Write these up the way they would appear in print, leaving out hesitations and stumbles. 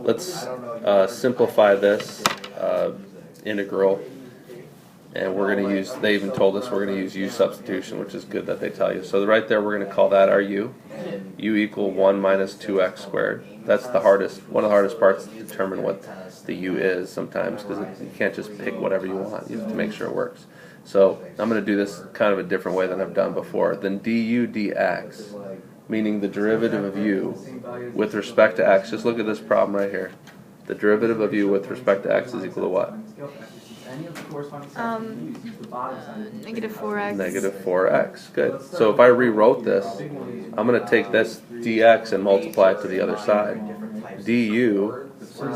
let's simplify this integral, and we're going to use, they even told us we're going to use u-substitution, which is good that they tell you. So right there we're going to call that our u. U equal 1 minus 2x squared. That's the hardest, one of the hardest parts to determine what the u is sometimes, because you can't just pick whatever you want. You have to make sure it works. So I'm going to do this kind of a different way than I've done before. Then du dx, meaning the derivative of u with respect to x. Just look at this problem right here. The derivative of u with respect to x is equal to what? Negative 4x. Negative 4x. Good. So if I rewrote this, I'm going to take this dx and multiply it to the other side. Du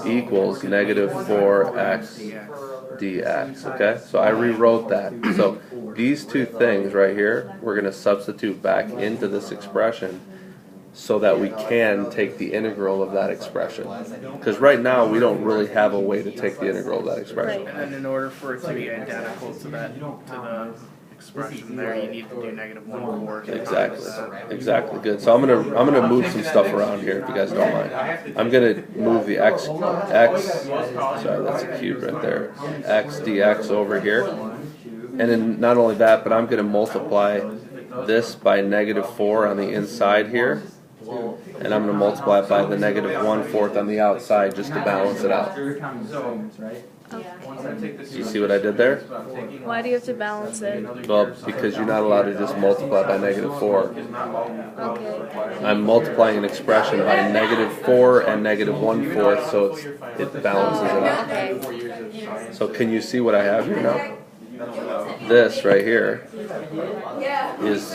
equals negative 4x dx. Okay? So I rewrote that. So these two things right here, we're going to substitute back into this expression so that we can take the integral of that expression. Because right now we don't really have a way to take the integral of that expression. And in order for it to be identical to that, to the expression there, you need to do negative 1/4. Exactly. Good. So I'm gonna move some stuff around here if you guys don't mind. I'm gonna move the x. Sorry, that's a cube right there. X dx over here, and then not only that, but I'm gonna multiply this by negative 4 on the inside here. And I'm going to multiply it by the negative 1/4 on the outside just to balance it out. You see what I did there? Why do you have to balance it? Well, because you're not allowed to just multiply by negative 4. Okay. I'm multiplying an expression by negative 4 and negative 1/4, so it balances it out. Okay. So can you see what I have here now? This right here is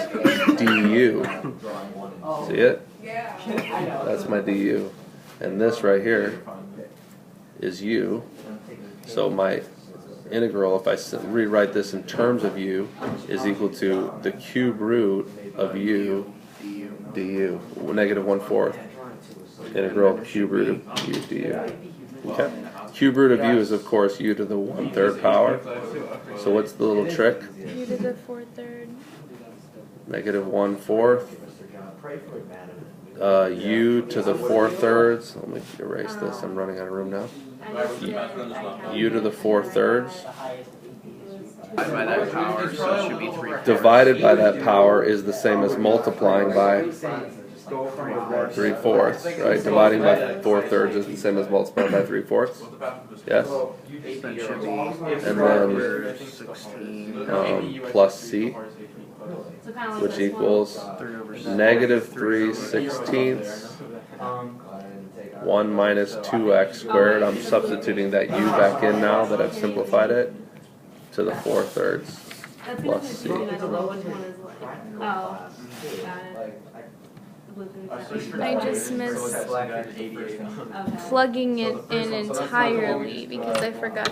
du. See it? That's my du. And this right here is u. So my integral, if I rewrite this in terms of u, is equal to the cube root of u du. Negative 1/4. Integral cube root of u du. Okay. Cube root of u is, of course, u to the 1/3 power. So what's the little trick? U to the 4/3. Negative 1/4. U to the 4/3. Let me erase this. I'm running out of room now. U to the 4/3. By that power, so it should be 3/4. Divided by that power is the same as multiplying by 3/4, right? Dividing by 4/3 is the same as multiplying by 3/4. Yes? That should be And then 16. Plus c, which equals negative 3/16. 1 minus 2x squared. I'm substituting that u back in now that I've simplified it to the 4/3 plus c. I just missed plugging it in entirely because I forgot